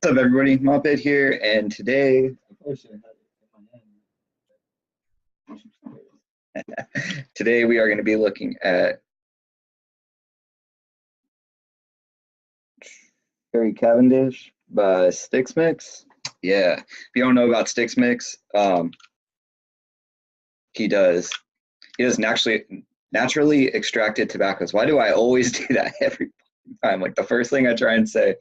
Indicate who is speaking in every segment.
Speaker 1: What's up, everybody? MopHead here, and today, today we are going to be looking at Cherry Cavendish by Stixx Mixx. Yeah, if you don't know about Stixx Mixx, he does naturally extracted tobaccos. Why do I always do that every time? Like the first thing I try and say.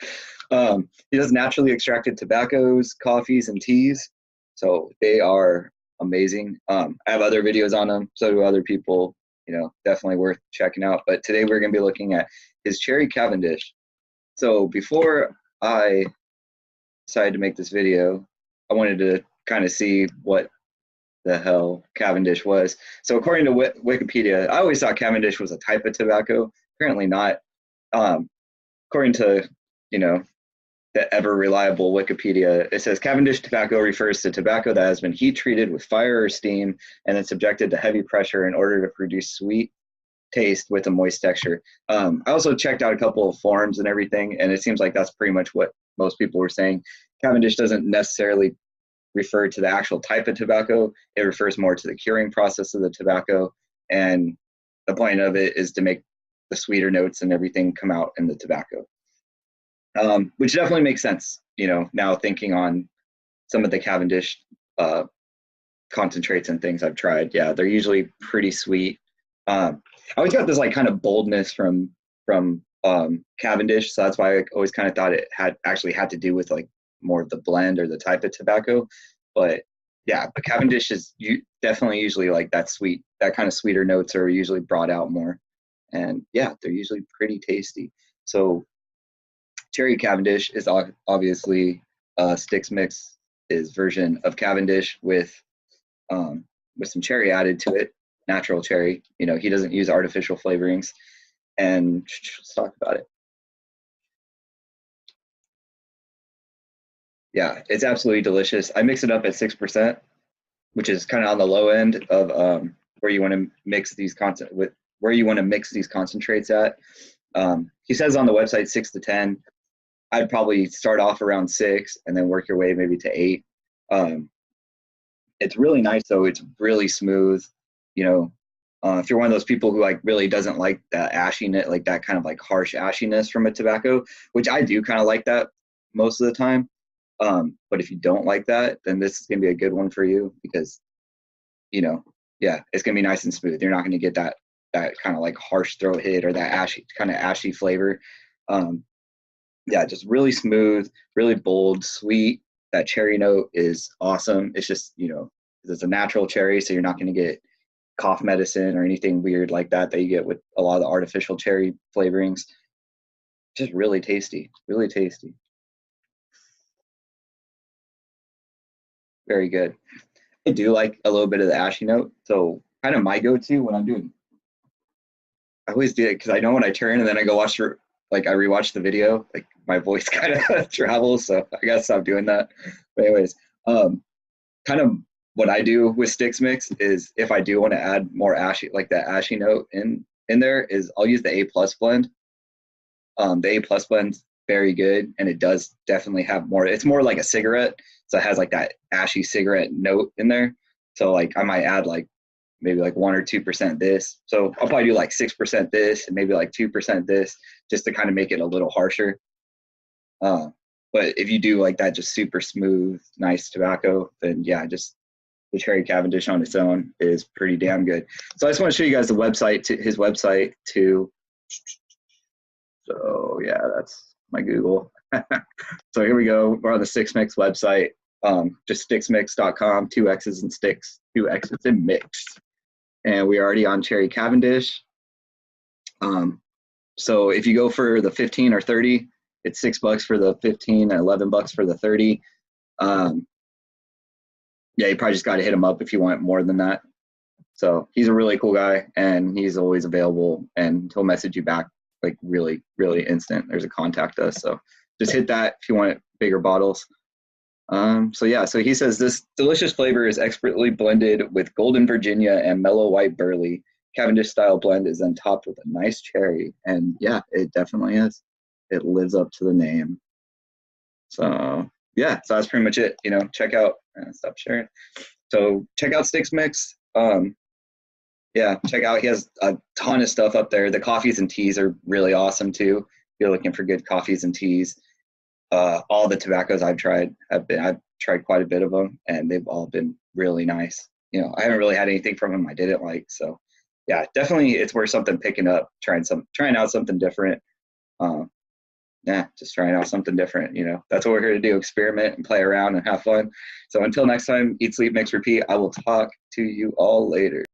Speaker 1: He does naturally extracted tobaccos, coffees, and teas. So they are amazing. I have other videos on them. So do other people. Definitely worth checking out. But today we're going to be looking at his Cherry Cavendish. So before I decided to make this video, I wanted to kind of see what the hell Cavendish was. So according to Wikipedia, I always thought Cavendish was a type of tobacco. Apparently not. According to, the ever reliable Wikipedia, it says Cavendish tobacco refers to tobacco that has been heat treated with fire or steam and then subjected to heavy pressure in order to produce sweet taste with a moist texture. I also checked out a couple of forums and everything, and it seems like that's pretty much what most people were saying. Cavendish doesn't necessarily refer to the actual type of tobacco. It refers more to the curing process of the tobacco, and the point of it is to make the sweeter notes and everything come out in the tobacco. Which definitely makes sense, now thinking on some of the Cavendish concentrates and things I've tried. Yeah, they're usually pretty sweet. I always got this like kind of boldness from Cavendish, so that's why I always kind of thought it had to do with like more of the blend or the type of tobacco. But yeah, but Cavendish is definitely usually like that kind of sweeter notes are usually brought out more. And yeah, they're usually pretty tasty. So Cherry Cavendish is obviously Stixx Mixx's version of Cavendish with some cherry added to it, natural cherry. He doesn't use artificial flavorings. And let's talk about it. Yeah, it's absolutely delicious. I mix it up at 6%, which is kind of on the low end of where you want to mix these concentrates at. He says on the website 6 to 10. I'd probably start off around 6 and then work your way maybe to 8. It's really nice though. It's really smooth. If you're one of those people who like really doesn't like that ashiness, like that kind of like harsh ashiness from a tobacco, which I do kind of like that most of the time. But if you don't like that, then this is gonna be a good one for you because, yeah, it's gonna be nice and smooth. You're not gonna get that kind of like harsh throat hit or that ashy flavor. Yeah, just really smooth, really bold, sweet. That cherry note is awesome. It's just, it's a natural cherry, so you're not going to get cough medicine or anything weird like that you get with a lot of the artificial cherry flavorings. Just really tasty, really tasty. Very good. I do like a little bit of the ashy note. So kind of my go-to when I always do it because I know when I turn and then I go I rewatch the video, like my voice kind of travels, so I gotta stop doing that. But anyways, kind of what I do with Stixx Mixx is if I do want to add more ashy, like that ashy note in there, is I'll use the A+ blend. The A+ blend's very good, and it does definitely have more. It's more like a cigarette, so it has like that ashy cigarette note in there. So like I might add like maybe like 1 or 2% this. So I'll probably do like 6% this and maybe like 2% this just to kind of make it a little harsher. But if you do like that just super smooth, nice tobacco, then yeah, just the Cherry Cavendish on its own is pretty damn good. So I just want to show you guys the website, his website too. So yeah, that's my Google. So here we go. We're on the Stixx Mixx website. Just stixxmixx.com, 2 X's in Stixx, 2 X's in Mixx. And we're already on Cherry Cavendish. So if you go for the 15 or 30, it's $6 for the 15 and $11 for the 30. Yeah, you probably just got to hit him up if you want more than that. So he's a really cool guy, and he's always available, and he'll message you back like really, really instant. There's a contact us, so just hit that if you want bigger bottles. So yeah, so he says this delicious flavor is expertly blended with Golden Virginia and mellow white burley. Cavendish style blend is then topped with a nice cherry, and yeah, it definitely is. It lives up to the name. So yeah, so that's pretty much it. You know, check out. Stop sharing. So check out Stixx Mixx. Yeah, check out. He has a ton of stuff up there. The coffees and teas are really awesome too. If you're looking for good coffees and teas, all the tobaccos I've tried I've tried quite a bit of them, and they've all been really nice. You know, I haven't really had anything from him I didn't like. So yeah, definitely it's worth something picking up, trying out something different. Yeah, just trying out something different. You know, that's what we're here to do: experiment and play around and have fun. So until next time, eat, sleep, mix, repeat. I will talk to you all later.